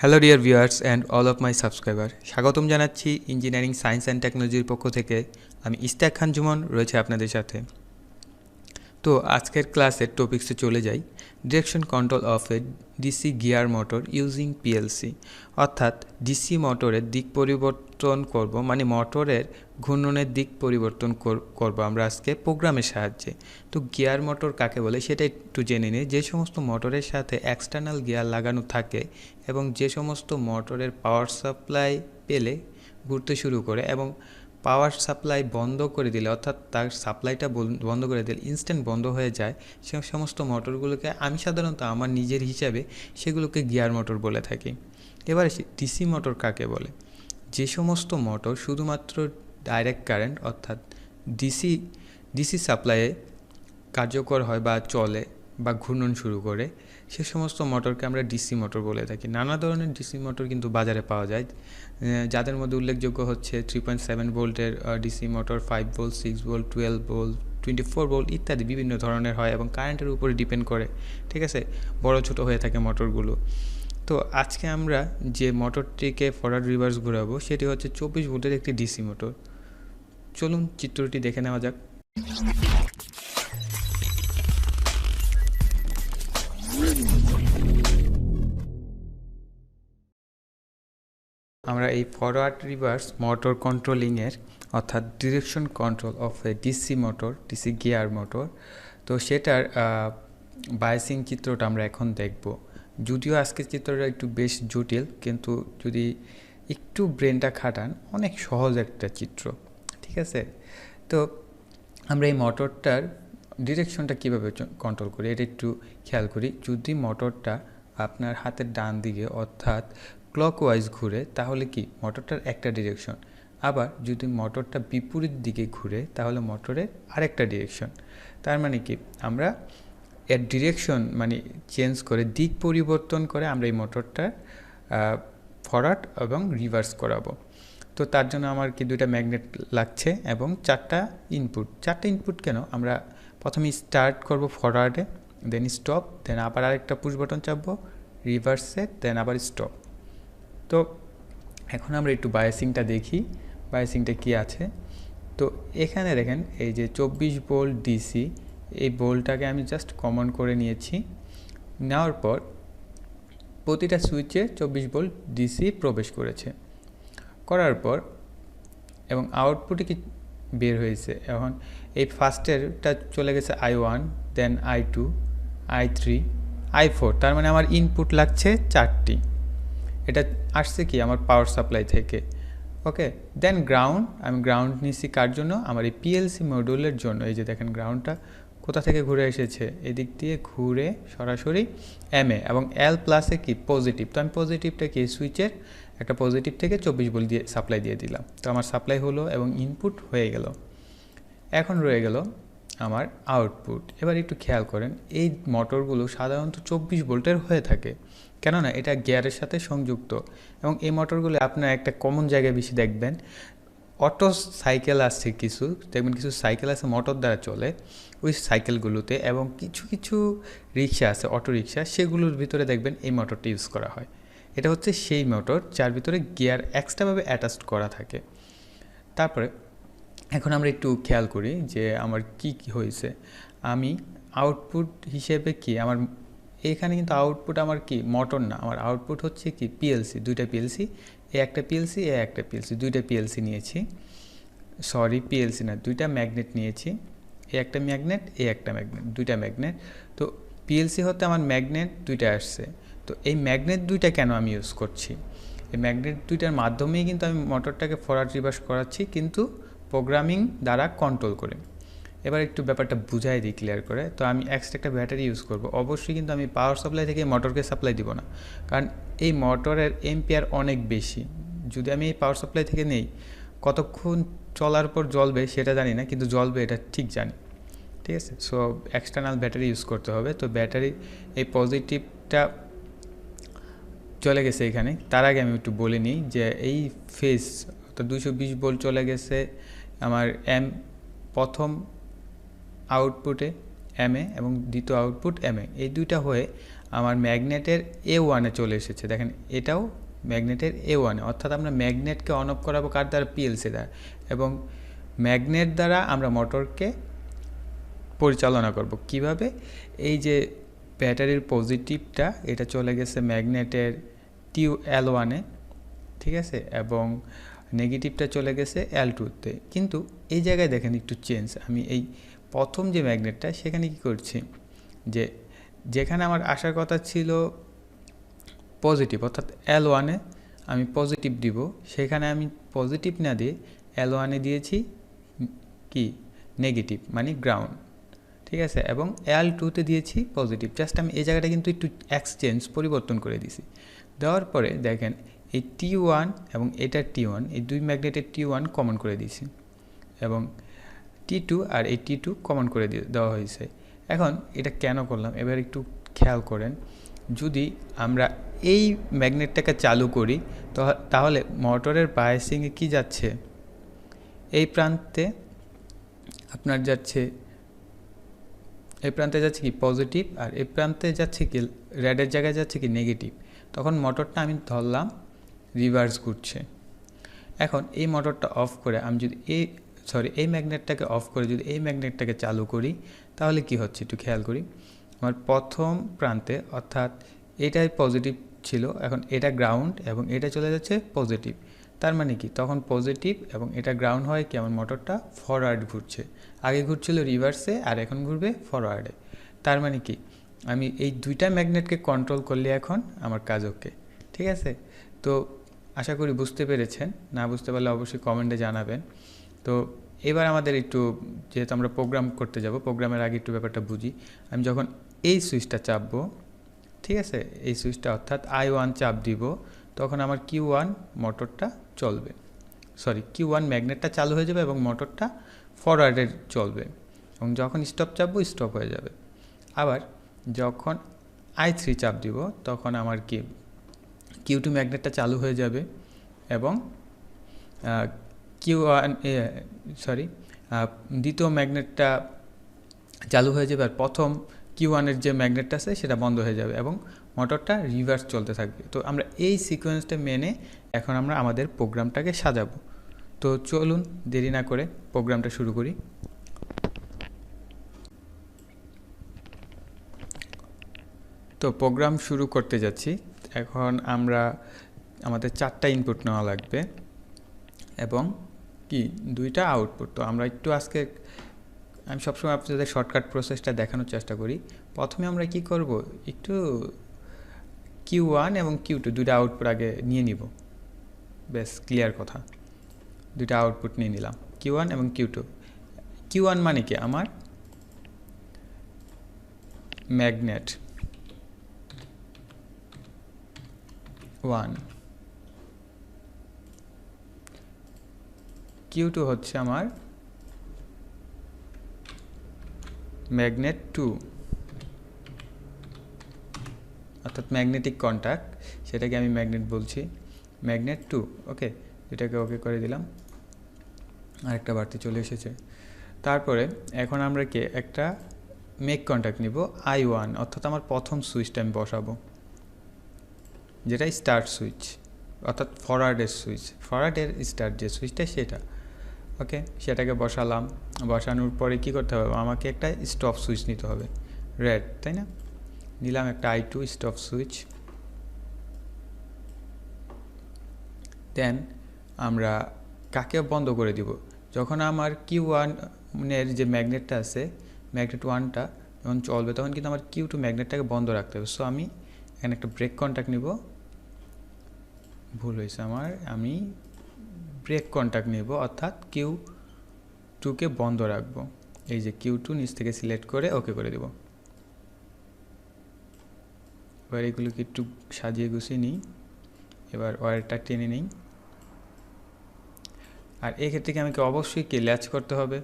Hello dear viewers and all of my subscriber, স্বাগতম জানাচ্ছি engineering science and টেকনোলজির পক্ষ থেকে। আমি ইস্তাক খান জুমন রয়েছে আপনাদের সাথে। তো আজকের ক্লাসের টপিক্সে চলে যাই। Direction control of A DC gear motor using PLC, অর্থাৎ ডিসি মোটরের দিক পরিবর্তন করব, মানে মোটরের ঘূর্ণনের দিক পরিবর্তন করব আমরা আজকে প্রোগ্রামের সাহায্যে। তো গিয়ার মোটর কাকে বলে সেটা একটু জেনে নিই। যে সমস্ত মোটরের সাথে এক্সটার্নাল গিয়ার লাগানো থাকে এবং যে সমস্ত মোটরের পাওয়ার সাপ্লাই পেলে ঘুরতে শুরু করে এবং পাওয়ার সাপ্লাই বন্ধ করে দিলে, অর্থাৎ তার সাপ্লাইটা বন্ধ করে দিলে ইনস্ট্যান্ট বন্ধ হয়ে যায়, সে সমস্ত মোটরগুলোকে আমি সাধারণত আমার নিজের হিসাবে সেগুলোকে গিয়ার মোটর বলে থাকি। এবার ডিসি মোটর কাকে বলে? যে সমস্ত মোটর শুধুমাত্র ডাইরেক্ট কারেন্ট অর্থাৎ ডিসি সাপ্লাইয়ে কার্যকর হয় বা চলে বা ঘূর্ণন শুরু করে, সে সমস্ত মোটরকে আমরা ডিসি মোটর বলে থাকি। নানা ধরনের ডিসি মোটর কিন্তু বাজারে পাওয়া যায়, যাদের মধ্যে উল্লেখযোগ্য হচ্ছে 3.7 ভোল্টের DC motor, 5 volt, 6 volt, 12 volt, 24 volt ইত্যাদি বিভিন্ন ধরনের হয় এবং কারেন্টের উপরে ডিপেন্ড করে, ঠিক আছে, বড় ছোট হয়ে থাকে মোটরগুলো। তো আজকে আমরা যে মোটরটিকে ফরওয়ার্ড রিভার্স ঘোরাবো সেটি হচ্ছে 24 ভোল্টের একটি ডিসি মোটর। চলুন চিত্রটি দেখে নেওয়া যাক। আমরা এই ফরওয়ার্ড রিভার্স মোটর কন্ট্রোলিংয়ের অর্থাৎ direction control of A DC motor, DC gear motor, তো সেটার বায়াসিং চিত্রটা আমরা এখন দেখব। যদিও আজকের চিত্রটা একটু বেশ জটিল, কিন্তু যদি একটু ব্রেনটা খাটান অনেক সহজ একটা চিত্র, ঠিক আছে। তো আমরা এই মোটরটার ডিরেকশনটা কীভাবে কন্ট্রোল করি এটা একটু খেয়াল করি। যদি মোটরটা আপনার হাতের ডান দিকে অর্থাৎ ক্লকওয়াইজ ঘুরে তাহলে কি মোটরটার একটা ডিরেকশন, আবার যদি মোটরটা বিপরীত দিকে ঘুরে তাহলে মোটরের আরেকটা ডিরেকশন। তার মানে কি আমরা এর ডিরেকশন মানে চেঞ্জ করে, দিক পরিবর্তন করে আমরা এই মোটরটা ফরওয়ার্ড এবং রিভার্স করাবো। তো তার জন্য আমার কি দুইটা ম্যাগনেট লাগছে এবং চারটা ইনপুট কেন? আমরা প্রথমে স্টার্ট করব ফরওয়ার্ডে, দেন স্টপ, দেন আবার আরেকটা পুশ বাটন চাপবো রিভার্সে, দেন আবার স্টপ। তো এখন আমরা একটু বায়াসিংটা দেখি, বায়াসিংটা কি আছে। তো এখানে দেখেন এই যে 24 ভোল্ট ডিসি, এই ভোল্টটাকে আমি জাস্ট কমন করে নিয়েছি। নেওয়ার পর প্রতিটা সুইচে 24 ভোল্ট ডিসি প্রবেশ করার পর এবং আউটপুটে কি বের হয়েছে। এখন এই ফার্স্টেরটা চলে গেছে I1, দেন I2, I3, I4, তার মানে আমার ইনপুট লাগছে 4টি। এটা আসছে কি আমার পাওয়ার সাপ্লাই থেকে, ওকে। দেন গ্রাউন্ড, আমি গ্রাউন্ড নিচ্ছি কার জন্য? আমার এই পিএলসি মডিউলের জন্য। এই যে দেখেন গ্রাউন্ডটা কোথা থেকে ঘুরে এসেছে, এদিক দিয়ে ঘুরে সরাসরি এমএ এবং এল প্লাসে কি পজিটিভ। তো আমি পজিটিভটা কি সুইচের একটা পজিটিভ থেকে 24 ভোল্ট দিয়ে সাপ্লাই দিয়ে দিলাম। তো আমার সাপ্লাই হলো এবং ইনপুট হয়ে গেল। এখন রয়ে গেল আমার আউটপুট। এবার একটু খেয়াল করেন, এই মোটরগুলো সাধারণত 24 ভোল্টের হয়ে থাকে, কেননা এটা গিয়ারের সাথে সংযুক্ত। এবং এই মোটরগুলো আপনার একটা কমন জায়গায় বেশি দেখবেন, অটো সাইকেল আছে কিছু, দেখবেন কিছু সাইকেল আছে মোটর দ্বারা চলে, ওই সাইকেলগুলোতে এবং কিছু রিক্সা আছে, অটো রিক্সা, সেগুলোর ভিতরে দেখবেন এই মোটরটা ইউজ করা হয়। এটা হচ্ছে সেই মোটর যার ভিতরে গিয়ার এক্সট্রাভাবে অ্যাটাচড করা থাকে। তারপরে এখন আমরা একটু খেয়াল করি যে আমার কি হয়েছে। আমি আউটপুট হিসেবে কি আমার এখানে কিন্তু আউটপুট আমার কি মোটর না, আমার আউটপুট হচ্ছে কি পিএলসি, দুইটা পিএলসি, একটা পিএলসি একটা পিএলসি, দুইটা পিএলসি নিয়েছি, সরি পিএলসি না, দুইটা ম্যাগনেট নিয়েছি, একটা ম্যাগনেট একটা ম্যাগনেট, দুইটা ম্যাগনেট। তো পিএলসি হতে আমার ম্যাগনেট দুইটা আসছে। তো এই ম্যাগনেট দুইটা কেন আমি ইউজ করছি? এই ম্যাগনেট দুইটার মাধ্যমেই কিন্তু আমি মোটরটাকে ফরওয়ার্ড রিভার্স করাচ্ছি, কিন্তু প্রোগ্রামিং দ্বারা কন্ট্রোল করে। এবার একটু ব্যাপারটা বুঝাই দিই ক্লিয়ার করে। তো আমি এক্সট্রা একটা ব্যাটারি ইউজ করব, অবশ্যই কিন্তু আমি পাওয়ার সাপ্লাই থেকে মোটরকে সাপ্লাই দিব না, কারণ এই মোটরের এম্পিয়ার অনেক বেশি। যদি আমি এই পাওয়ার সাপ্লাই থেকে নেই, কতক্ষণ চলার পর জ্বলবে সেটা জানি না, কিন্তু জ্বলবে এটা ঠিক জানি, ঠিক আছে। সো এক্সটার্নাল ব্যাটারি ইউজ করতে হবে। তো ব্যাটারি এই পজিটিভটা চলে গেছে এখানে। তার আগে আমি একটু বলে নিই যে এই ফেজ অর্থাৎ 220 ভোল্ট চলে গেছে আমার প্রথম আউটপুটে এমএ এবং দ্বিতীয় আউটপুট এমএ, এই দুইটা হয়ে আমার ম্যাগনেটের A1 এ চলে এসেছে। দেখেন এটাও ম্যাগনেটের A1 এ, অর্থাৎ আমরা ম্যাগনেটকে অন অফ করাবো কার দ্বারা? PLC দ্বারা। এবং ম্যাগনেট দ্বারা আমরা মোটরকে পরিচালনা করব কিভাবে? এই যে ব্যাটারির পজিটিভটা এটা চলে গেছে ম্যাগনেটের L1 এ, ঠিক আছে, এবং নেগেটিভটা চলে গেছে L2-তে। কিন্তু এই জায়গায় দেখেন একটু চেঞ্জ। আমি এই প্রথম যে ম্যাগনেটটা সেখানে কি করছি, যে যেখানে আমার আসার কথা ছিল পজিটিভ, অর্থাৎ L1 এ আমি পজিটিভ দিব, সেখানে আমি পজিটিভ না দিয়ে L1 এ দিয়েছি কি নেগেটিভ, মানে গ্রাউন্ড, ঠিক আছে, এবং L2-তে দিয়েছি পজিটিভ। জাস্ট আমি এই জায়গাটা কিন্তু একটু এক্সচেঞ্জ পরিবর্তন করে দিছি। দেওয়ার পরে দেখেন এই T1 এবং এটা T1, এই দুই ম্যাগনেটের T1 কমন করে দিয়েছি, এবং T2 আর এই T2 কমন করে দেওয়া হয়েছে। এখন এটা কেন করলাম এবার একটু খেয়াল করেন। যদি আমরা এই ম্যাগনেটটাকে চালু করি তাহলে মোটরের বায়াসিংয়ে কি যাচ্ছে, এই প্রান্তে আপনার যাচ্ছে, এই প্রান্তে যাচ্ছে কি পজিটিভ, আর এই প্রান্তে যাচ্ছে কি রেডের জায়গায় যাচ্ছে কি নেগেটিভ। তখন মোটরটা আমি ধরলাম রিভার্স ঘুরছে। এখন এই মোটরটা অফ করে আমি যদি এই ম্যাগনেটটাকে অফ করে যদি এই ম্যাগনেটটাকে চালু করি তাহলে কি হচ্ছে একটু খেয়াল করি। আমার প্রথম প্রান্তে, অর্থাৎ এটাই পজিটিভ ছিল, এখন এটা গ্রাউন্ড এবং এটা চলে যাচ্ছে পজিটিভ। তার মানে কি তখন পজিটিভ এবং এটা গ্রাউন্ড হয় কি আমার মোটরটা ফরওয়ার্ড ঘুরছে। আগে ঘুরছিল রিভার্সে আর এখন ঘুরবে ফরওয়ার্ডে। তার মানে কি আমি এই দুইটা ম্যাগনেটকে কন্ট্রোল করলে এখন আমার কাজ ওকে, ঠিক আছে। তো আশা করি বুঝতে পেরেছেন। না বুঝতে পারলে অবশ্যই কমেন্টে জানাবেন। তো এবার আমাদের একটু, যেহেতু আমরা প্রোগ্রাম করতে যাব, প্রোগ্রামের আগে একটু ব্যাপারটা বুঝি। আমি যখন এই সুইচটা চাপবো, ঠিক আছে, এই সুইচটা অর্থাৎ I1 চাপ দিব, তখন আমার Q1 মোটরটা চলবে, Q1 ম্যাগনেটটা চালু হয়ে যাবে এবং মোটরটা ফরওয়ার্ডে চলবে, এবং যখন স্টপ চাপবো স্টপ হয়ে যাবে। আবার যখন I3 চাপ দিব তখন আমার কি Q2 ম্যাগনেটটা চালু হয়ে যাবে এবং দ্বিতীয় ম্যাগনেটটা চালু হয়ে যাবে, আর প্রথম Q1-এর যে ম্যাগনেটটা আছে সেটা বন্ধ হয়ে যাবে এবং মোটরটা রিভার্স চলতে থাকবে। তো আমরা এই সিকোয়েন্সটা মেনে এখন আমরা আমাদের প্রোগ্রামটাকে সাজাবো। তো চলুন দেরি না করে প্রোগ্রামটা শুরু করি। তো প্রোগ্রাম শুরু করতে যাচ্ছি। এখন আমাদের 4টা ইনপুট নেওয়া লাগবে এবং কি 2টা আউটপুট। তো আমরা একটু আজকে আমি সবসময় আপনাদের শর্টকাট প্রসেসটা দেখানোর চেষ্টা করি। প্রথমে আমরা কি করব, একটু Q1 এবং Q2 দুইটা আউটপুট আগে নিয়ে নিব। বেশ ক্লিয়ার কথা, দুইটা আউটপুট নিয়ে নিলাম, Q1 এবং Q2। Q1 মানে কি আমার ম্যাগনেট 1, Q2 হচ্ছে আমার ম্যাগনেট 2, অর্থাৎ ম্যাগনেটিক কন্ট্যাক্ট, সেটাকে আমি ম্যাগনেট বলছি, ম্যাগনেট 2। ওকে, এটাকে ওকে করে দিলাম, আরেকটা বাড়তি চলে এসেছে। তারপরে এখন আমরা একটা মেক কন্ট্যাক্ট নিব I1, অর্থাৎ আমার প্রথম সুইচটা আমি বসাবো, যেটা স্টার্ট সুইচ, অর্থাৎ ফরওয়ার্ডের সুইচ, ফরওয়ার্ডের স্টার্ট যে সুইচটা সেটা। ওকে, সেটাকে বসালাম। বসানোর পরে কি করতে হবে, আমাকে একটা স্টপ সুইচ নিতে হবে, রেড, তাই না? নিলাম একটা I2 স্টপ সুইচ। দেন আমরা কাকে বন্ধ করে দিব, যখন আমার Q1-এর যে ম্যাগনেটটা আছে, ম্যাগনেট 1টা যখন চলবে তখন কিন্তু আমার Q2 ম্যাগনেটটাকে বন্ধ রাখতে হবে। সো আমি এখানে একটা ব্রেক কন্ট্যাক্ট নিব, ভুল হয়েছে আমার, আমি ব্রেক কন্ট্যাক্ট নিব, অর্থাৎ Q2-কে বন্ধ রাখবো। এই যে Q2 নিচ থেকে সিলেক্ট করে ওকে করে দেব। এবার এগুলোকে একটু সাজিয়ে গুছিয়ে নিই। এবার ওয়্যারটা টেনে নিই। আর এক্ষেত্রে কি আমাকে অবশ্যই ল্যাচ করতে হবে,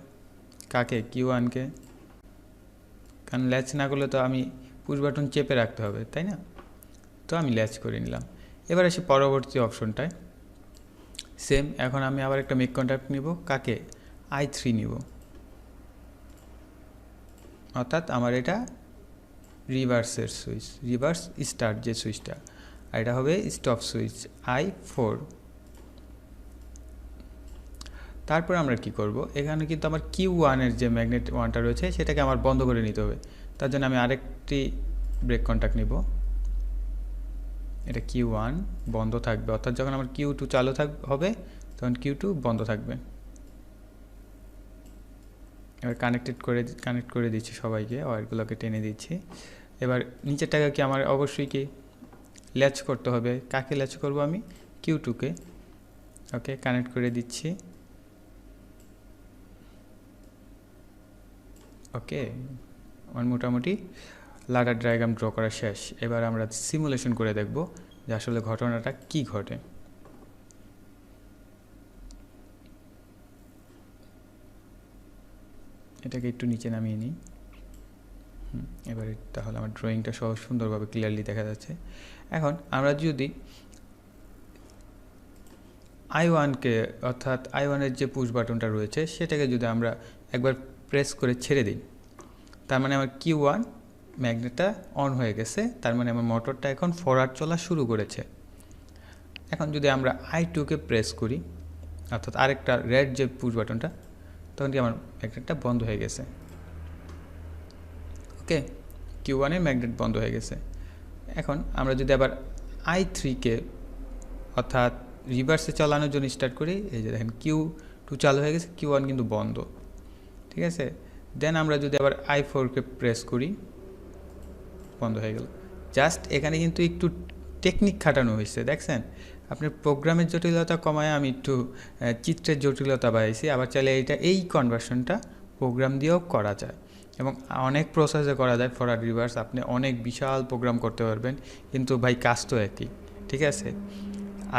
কাকে? Q1-কে, কারণ ল্যাচ না করলে তো আমি পুশ বাটন চেপে রাখতে হবে, তাই না? তো আমি ল্যাচ করে নিলাম। এবার আসি পরবর্তী অপশনটায়, সেম। এখন আমি আবার একটা মেক কন্ট্যাক্ট নিব, কাকে? I3 নিব, অর্থাৎ আমার এটা রিভার্সের সুইচ, রিভার্স স্টার্ট যে সুইচটা, আর এটা হবে স্টপ সুইচ I4। তারপর আমরা কি করব, এখানে কিন্তু আমার Q1 এর যে ম্যাগনেট ওয়ানটা রয়েছে সেটাকে আমার বন্ধ করে নিতে হবে। তার জন্য আমি আরেকটি ব্রেক কন্ট্যাক্ট নিব, এটা Q1 বন্ধ থাকবে, অর্থাৎ যখন আমার Q2 চালু হবে তখন Q2 বন্ধ থাকবে। এবার কানেক্ট করে দিচ্ছি সবাইকে, ওয়্যারগুলোকে টেনে দিচ্ছি। এবার নিচেরটাকে কি আমার অবশ্যই কি ল্যাচ করতে হবে, কাকে ল্যাচ করব আমি, Q2-কে। ওকে, কানেক্ট করে দিচ্ছি। ওকে, আমার মোটামুটি লাডার ডায়াগ্রাম ড্র করা শেষ। এবার আমরা সিমুলেশন করে দেখব যে আসলে ঘটনাটা কি ঘটে। এটাকে একটু নিচে নামিয়ে নিই। এবারে তাহলে আমার ড্রয়িংটা সহ সুন্দরভাবে ক্লিয়ারলি দেখা যাচ্ছে। এখন আমরা যদি I1-কে অর্থাৎ I1-এর যে পুশ বাটনটা রয়েছে সেটাকে যদি আমরা একবার প্রেস করে ছেড়ে দিই, তার মানে আমার Q1 ম্যাগনেটটা অন হয়ে গেছে, তার মানে আমার মোটরটা এখন ফরওয়ার্ড চলা শুরু করেছে। এখন যদি আমরা I2-কে প্রেস করি, অর্থাৎ আরেকটা রেড যে পুশ বাটনটা, তখন কি আমার ম্যাগনেটটা বন্ধ হয়ে গেছে। ওকে, Q1-এর ম্যাগনেট বন্ধ হয়ে গেছে। এখন আমরা যদি আবার I3-কে অর্থাৎ রিভার্সে চালানোর জন্য স্টার্ট করি, এই যে দেখেন Q2 চালু হয়ে গেছে, Q1 কিন্তু বন্ধ, ঠিক আছে। দেন আমরা যদি আবার I4-কে প্রেস করি, বন্ধ হয়ে গেল। জাস্ট এখানে কিন্তু একটু টেকনিক খাটানো হয়েছে, দেখছেন। আপনার প্রোগ্রামের জটিলতা কমায় আমি একটু চিত্রের জটিলতা বাড়াইছি। আবার চাইলে এই কনভার্সনটা প্রোগ্রাম দিয়েও করা যায় এবং অনেক প্রসেসে করা যায়। ফরওয়ার্ড রিভার্স আপনি অনেক বিশাল প্রোগ্রাম করতে পারবেন, কিন্তু ভাই কাজ তো একই, ঠিক আছে।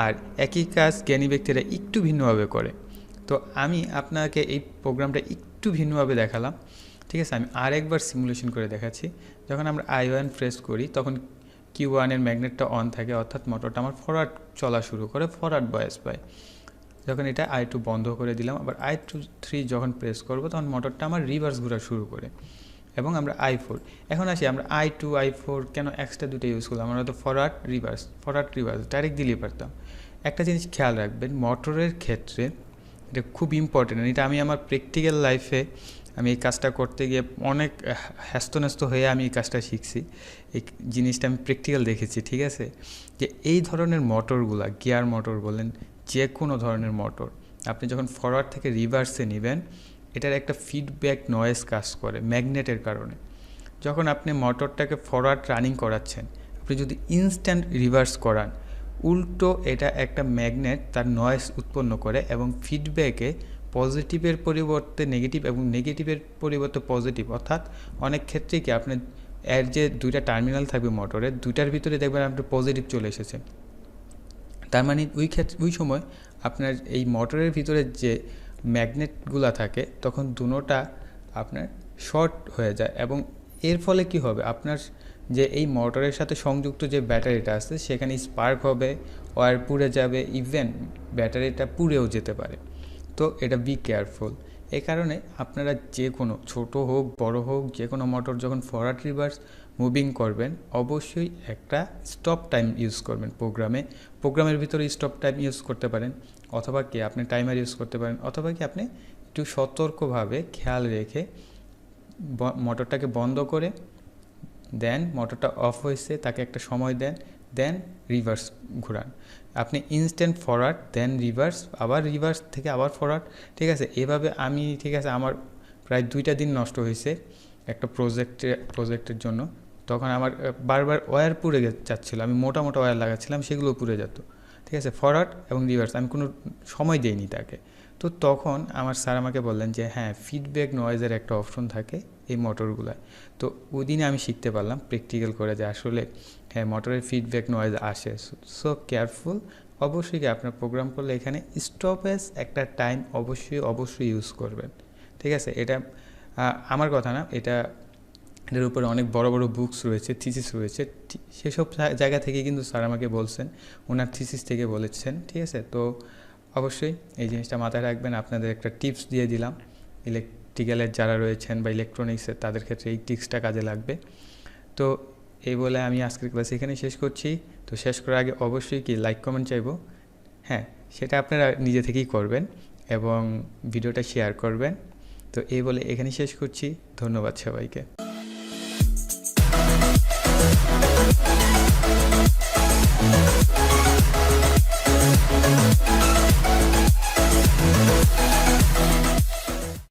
আর একই কাজ জ্ঞানী ব্যক্তিরা একটু ভিন্নভাবে করে। তো আমি আপনাকে এই প্রোগ্রামটা একটু ভিন্নভাবে দেখালাম, ঠিক আছে। আমি আরেকবার সিমুলেশন করে দেখাচ্ছি। যখন আমরা I1 প্রেস করি তখন Q1-এর ম্যাগনেটটা অন থাকে, অর্থাৎ মোটরটা আমার ফরওয়ার্ড চলা শুরু করে, ফরওয়ার্ড বয়স পায়। যখন এটা I2 বন্ধ করে দিলাম, আবার I3 যখন প্রেস করব তখন মোটরটা আমার রিভার্স ঘোরা শুরু করে, এবং আমরা I4। এখন আসি আমরা I2 I4 কেন এক্সট্রা দুটো ইউজ করলাম, আমরা তো ফরওয়ার্ড রিভার্স ডাইরেক্ট দিলেই পারতাম। একটা জিনিস খেয়াল রাখবেন মোটরের ক্ষেত্রে, এটা খুব ইম্পর্টেন্ট। এটা আমি আমার প্র্যাকটিক্যাল লাইফে আমি এই কাজটা করতে গিয়ে অনেক হ্যাস্তন্যস্ত হয়ে আমি এই কাজটা শিখছি। এই জিনিসটা আমি প্র্যাকটিক্যাল দেখেছি, ঠিক আছে। যে এই ধরনের মোটরগুলা, গিয়ার মোটর বলেন, যে কোনো ধরনের মোটর আপনি যখন ফরওয়ার্ড থেকে রিভার্সে নেবেন, এটার একটা ফিডব্যাক নয়েজ কাজ করে ম্যাগনেটের কারণে। যখন আপনি মোটরটাকে ফরওয়ার্ড রানিং করাচ্ছেন, আপনি যদি ইনস্ট্যান্ট রিভার্স করান, উল্টো এটা একটা ম্যাগনেট তার নয়েজ উৎপন্ন করে এবং ফিডব্যাকে পজিটিভের পরিবর্তে নেগেটিভ এবং নেগেটিভের পরিবর্তে পজিটিভ, অর্থাৎ অনেক ক্ষেত্রে কি আপনার এর যে দুইটা টার্মিনাল থাকবে মোটরের, দুইটার ভিতরে দেখবেন আপনার পজিটিভ চলে এসেছে। তার মানে ওই সময় আপনার এই মোটরের ভিতরে যে ম্যাগনেটগুলো থাকে তখন দুটোটা আপনার শর্ট হয়ে যায়, এবং এর ফলে কি হবে, আপনার যে এই মোটরের সাথে সংযুক্ত যে ব্যাটারিটা আছে সেখানে স্পার্ক হবে, ওয়্যার পুড়ে যাবে, ইভেন ব্যাটারিটা পুড়েও যেতে পারে। তো এটা বি কেয়ারফুল। এই কারণে আপনারা যে কোনো ছোট হোক বড় হোক যে কোনো মোটর যখন ফরওয়ার্ড রিভার্স মুভিং করবেন, অবশ্যই একটা স্টপ টাইম ইউজ করবেন। প্রোগ্রামের ভিতরে স্টপ টাইম ইউজ করতে পারেন, অথবা কি আপনি টাইমার ইউজ করতে পারেন, অথবা কি আপনি একটু সতর্কভাবে খেয়াল রেখে মোটরটাকে বন্ধ করে দেন, মোটরটা অফ হয়েছে তাকে একটা সময় দেন রিভার্স ঘোরান। আপনি ইনস্ট্যান্ট ফরওয়ার্ড দেন রিভার্স, আবার রিভার্স থেকে আবার ফরওয়ার্ড, ঠিক আছে। এভাবে আমি, ঠিক আছে, আমার প্রায় 2টা দিন নষ্ট হয়েছে একটা প্রজেক্টের জন্য। তখন আমার বারবার ওয়্যার পুড়ে যাচ্ছিলো, আমি মোটা ওয়্যার লাগাচ্ছিলাম, সেগুলো পুড়ে যেত, ঠিক আছে। ফরওয়ার্ড এবং রিভার্স আমি কোনো সময় দিইনি তাকে। তো তখন আমার স্যার আমাকে বললেন যে হ্যাঁ, ফিডব্যাক নয়েজের একটা অপশন থাকে এই মোটরগুলায়। তো ওই দিনে আমি শিখতে পারলাম প্র্যাকটিক্যাল করে যে আসলে হ্যাঁ, মোটরের ফিডব্যাক নয়েজ আসে। So careful. অবশ্যই আপনার প্রোগ্রাম করলে এখানে স্টপেজ একটা টাইম অবশ্যই ইউজ করবেন, ঠিক আছে। এটা আমার কথা না, এটার উপরে অনেক বড় বুকস রয়েছে, থিসিস রয়েছে, সেসব জায়গা থেকে কিন্তু স্যার আমাকে বলছেন, ওনার থিসিস থেকে বলেছেন, ঠিক আছে। তো অবশ্যই এই জিনিসটা মাথায় রাখবেন। আপনাদের একটা টিপস দিয়ে দিলাম, ইলেকট্রিক্যালের যারা রয়েছেন বা ইলেকট্রনিক্সের তাদের ক্ষেত্রে এই টিপসটা কাজে লাগবে। তো এই বলে আমি আজকের ক্লাস এখানে শেষ করছি। তো শেষ করার আগে অবশ্যই কি লাইক কমেন্ট চাইবো, হ্যাঁ সেটা আপনারা নিজে থেকেই করবেন এবং ভিডিওটা শেয়ার করবেন। তো এই বলে এখানে শেষ করছি। ধন্যবাদ সবাইকে।